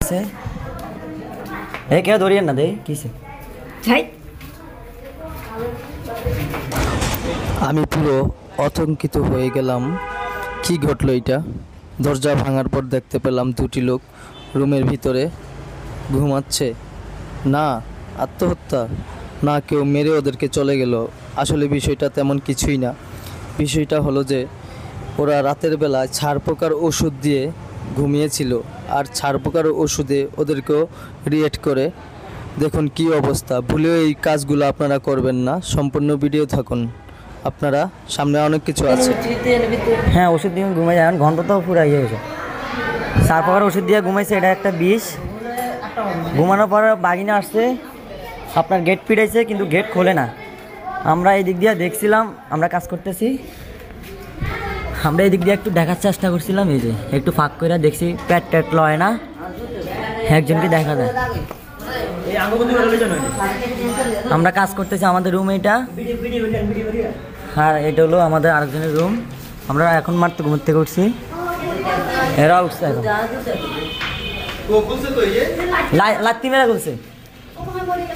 আছে এই কেউ ধরিয়েন না দে কিসে আমি পুরো আতঙ্কিত হয়ে গেলাম। কি ঘটলো এটা? দরজা ভাঙার পর দেখতে পেলাম দুটি লোক রুমের ভিতরে ঘুমাচ্ছে। না আত্মহত্যা, না কেউ মেরে ওদেরকে চলে গেল। আসলে বিষয়টা তেমন কিছুই না। বিষয়টা হলো যে ওরা রাতের বেলায় ছাড় পোকার ওষুধ দিয়ে ঘুমিয়েছিল, আর ছাড় পোকার ওষুধে ওদেরকেও রিয়েক্ট করে। দেখুন কি অবস্থা। ভুলেও এই কাজগুলো আপনারা করবেন না। সম্পূর্ণ ভিডিও থাকুন, আপনারা সামনে অনেক কিছু আছে। হ্যাঁ ওষুধ দিয়ে ঘুমাই যায়, ঘন্টা তো পুরো ইয়ে হয়েছে। ছাড় পোকার ওষুধ দিয়ে ঘুমাইছে, এটা একটা বিষ। ঘুমানোর পর বাগিনা আসছে, আপনার গেট পিটাইছে কিন্তু গেট খোলে না। আমরা এই দিক দিয়ে দেখছিলাম, আমরা কাজ করতেছি, আমরা এই দিক দিয়ে একটু দেখার চেষ্টা করছিলাম। এই যে একটু ফাঁক করে দেখছি প্যাট ট্যাট লয় না, একজনকে দেখা যায়। আমরা কাজ করতেছি, আমাদের রুম এটা, আর এটা হলো আমাদের আরেকজনের রুম। আমরা এখন মাত্র ঘুমোর থেকে উঠছি, এরা উঠছে এখন। লাত্তি মেরা খুলছে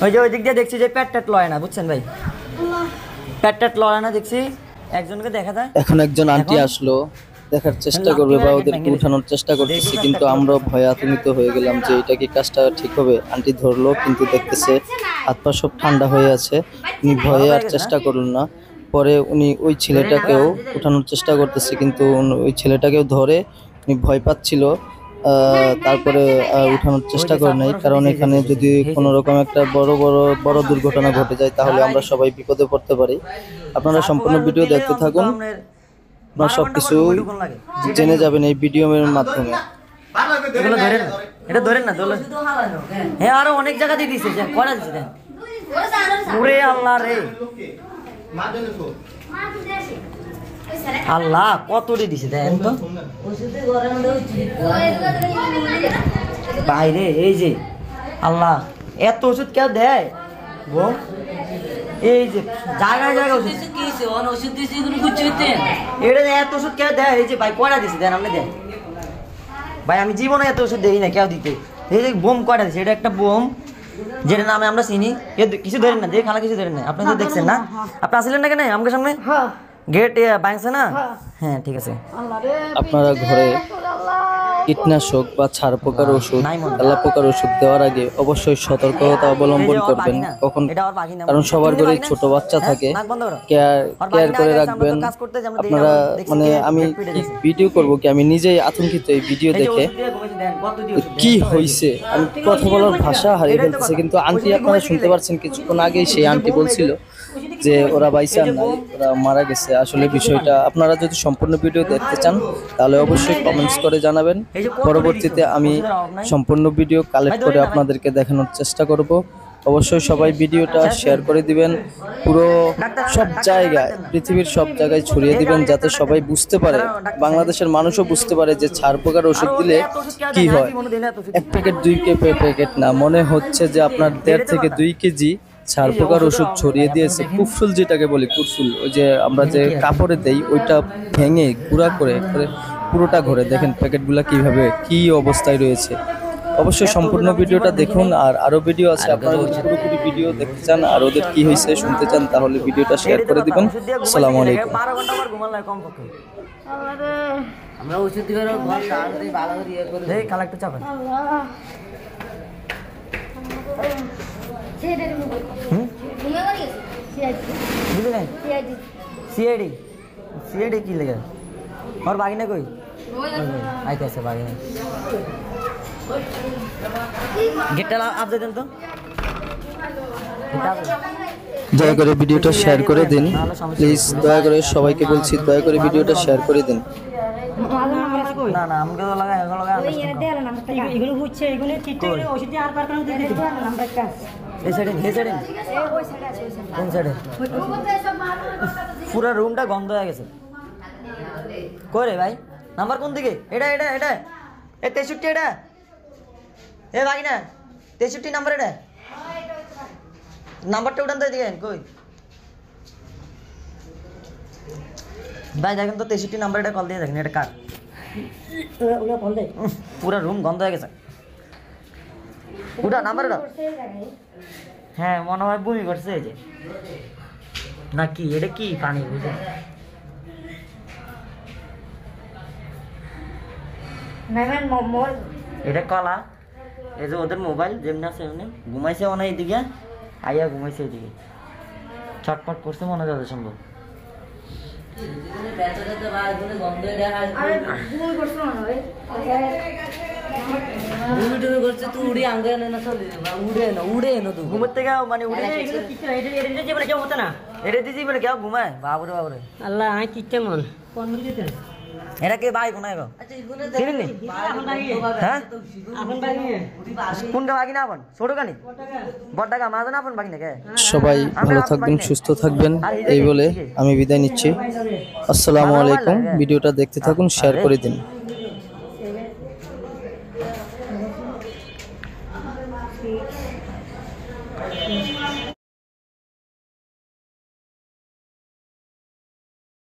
ওই যে ওই দিক দিয়ে দেখছি যে প্যাট ট্যাট লয় না, বুঝছেন ভাই, প্যাট ট্যাট লয় না দেখছি। একজনকে দেখা যায়, এখন একজন আন্টি আসলো, দেখার চেষ্টা করবে বা ওদেরকে উঠানোর চেষ্টা করতেছি, কিন্তু আমরা ভয়ে আতঙ্কিত হয়ে গেলাম যে এটা কি কাজটা ঠিক হবে। আন্টি ধরলো কিন্তু দেখতেছে হাত পা সব ঠান্ডা হয়ে আছে। উনি ভয়ে আর চেষ্টা করলেন না। পরে উনি ওই ছেলেটাকেও উঠানোর চেষ্টা করতেছে, কিন্তু ওই ছেলেটাকেও ধরে উনি ভয় পাচ্ছিল। তারপরে উঠানোর চেষ্টা করে নাই, কারণ এখানে যদি কোনো রকম একটা বড় দুর্ঘটনা ঘটে যায় তাহলে আমরা সবাই বিপদে পড়তে পারি। আপনারা সম্পূর্ণ ভিডিও দেখতে থাকুন, আপনারা সবকিছু জেনে যাবেন এই ভিডিওর মাধ্যমে। এটা ধরেন না, হ্যাঁ আরো অনেক জায়গা দিয়ে দিচ্ছে, করা দিচ্ছে। ওরে আল্লাহ রে আল্লাহ, কত দিছে দেখেন তো বাইরে। এই যে আল্লাহ, এত ওষুধ কেউ দেয় গো? এই যে জায়গায় জায়গায় ওষুধ, এটা এত ওষুধ কেউ দেয়? এই যে ভাই কয়টা দিছে দেন, আপনি দেন ভাই। আমি জীবনে এত ওষুধ দেখি না কেউ দিতে। এই যে বোম কয়টা দিছে, এটা একটা বোম যেটা নামে আমরা চিনি। কিছু ধরেন না, দেখে খালা কিছু ধরেন না। আপনি তো দেখছেন না, আপনি আসলেন না কেন আমাকে সামনে? গেট ভাঙছে না? হ্যাঁ ঠিক আছে। আপনারা ঘরে কীটনাশক বা ছাড় পোকার ওষুধ, তেলা পোকার ওষুধ দেওয়ার আগে অবশ্যই সতর্কতা অবলম্বন করবেন। কারণ সবার ঘরে ছোট বাচ্চা থাকে, কেয়ার করে রাখবেন। আপনারা মানে আমি ভিডিও করব কি, আমি নিজেই আতঙ্কিত এই ভিডিও দেখে। কি হয়েছে আমি কথা বলার ভাষা হারিয়ে ফেলতেছে। কিন্তু আন্টি আপনারা শুনতে পাচ্ছেন, কিছুক্ষণ আগেই সেই আন্টি বলছিল যে ওরা বাইসা নাই, ওরা মারা গেছে। আসলে বিষয়টা আপনারা যদি সম্পূর্ণ ভিডিও দেখতে চান তাহলে অবশ্যই কমেন্টস করে জানাবেন। পরবর্তীতে আমি সম্পূর্ণ ভিডিও কালেক্ট করে আপনাদেরকে দেখানোর চেষ্টা করব। অবশ্যই সবাই ভিডিওটা শেয়ার করে দিবেন, পুরো সব জায়গায়, পৃথিবীর সব জায়গায় ছড়িয়ে দিবেন, যাতে সবাই বুঝতে পারে, বাংলাদেশের মানুষও বুঝতে পারে যে ছাড় পোকার ওষুধ দিলে কি হয়। 1 প্যাকেট 2 প্যাকেট না, মনে হচ্ছে যে আপনার 1.5 থেকে 2 কেজি ছাড় পোকার ওষুধ ছড়িয়ে দিয়েছে। কুফুল যেটাকে বলি, কুফুল, ওই যে আমরা যে কাপড়ে দেই, ওইটা ভেঙে গুঁড়া করে পুরোটা ঘরে দেখেন প্যাকেটগুলো কিভাবে কি অবস্থায় রয়েছে। অবশ্যই সম্পূর্ণ ভিডিওটা দেখুন, আর আরো ভিডিও আছে। আপনারা যদি পুরোপুরি ভিডিও দেখতে চান আর ওদের কি হয়েছে শুনতে চান তাহলে ভিডিওটা শেয়ার করে দিবেন। আসসালামু আলাইকুম। 12 ঘন্টা পর ঘুমালে কম পক্ষে আমরা ওষুধ দিবার ঘর কাল দিয়ে ভালো করে ইয়ে করে দেই। খালা একটু চাপেন। সিআইডি কি লেগে আমার বাগিনা কই আইতে আছে বাগিনা গেটটা আপডেট দেন তো। দয়া করে ভিডিওটা শেয়ার করে দিন প্লিজ, দয়া করে সবাইকে বলছি, দয়া করে ভিডিওটা শেয়ার করে দিন। না না আমাকে তো লাগা এগুলো হচ্ছে, এগুলো চিটে গেলে ওষুধ দিয়ে আর পার করে দিয়ে দিতে নাম্বার কাজ এই সাইডে ওই সাইডে কোন সাইডে পুরো রুমটা গন্ধ হয়ে গেছে। কই রে ভাই নাম্বার কোন দিকে? এটা এটা এটা এ 63 এটা এ ভাই না 63 নাম্বার এটা নাম্বারটা উঠান তো দিকে কই ভাই দেখেন তো 63 নাম্বার এটা কল দিয়ে দেখেন এটা কার ওটা কল দে পুরো রুম গন্ধ হয়ে গেছে। উঠা নাম্বার উঠা। হ্যাঁ মনে হয় বমি করছে এই যে, না কি এটা কি পানি বুঝে, এটা কলা। এই যে ওদের মোবাইল যেমনি আছে এমনি ঘুমাইছে মনে হয় এইদিকে, আইয়া ঘুমাইছে এইদিকে, ছটপট করছে মনে হয় যত সম্ভব। ঘুমের থেকে মানে উঠে কেউ হতো না। এটা দিয়েছি মানে কেউ ঘুমায়, বাবরে বাবরে। আল্লাহ আমি চিত্তে মন কোন দিতে এটা কে ভাই কোনায় গো চিনেননি? হ্যাঁ আপন বাগি কোনটা বাকি না আপন ছোট কানি বড়টাকা মাঝে না আপন বাকি না কে? সবাই ভালো থাকবেন, সুস্থ থাকবেন এই বলে আমি বিদায় নিচ্ছি। আসসালামু আলাইকুম। ভিডিওটা দেখতে থাকুন, শেয়ার করে দিন।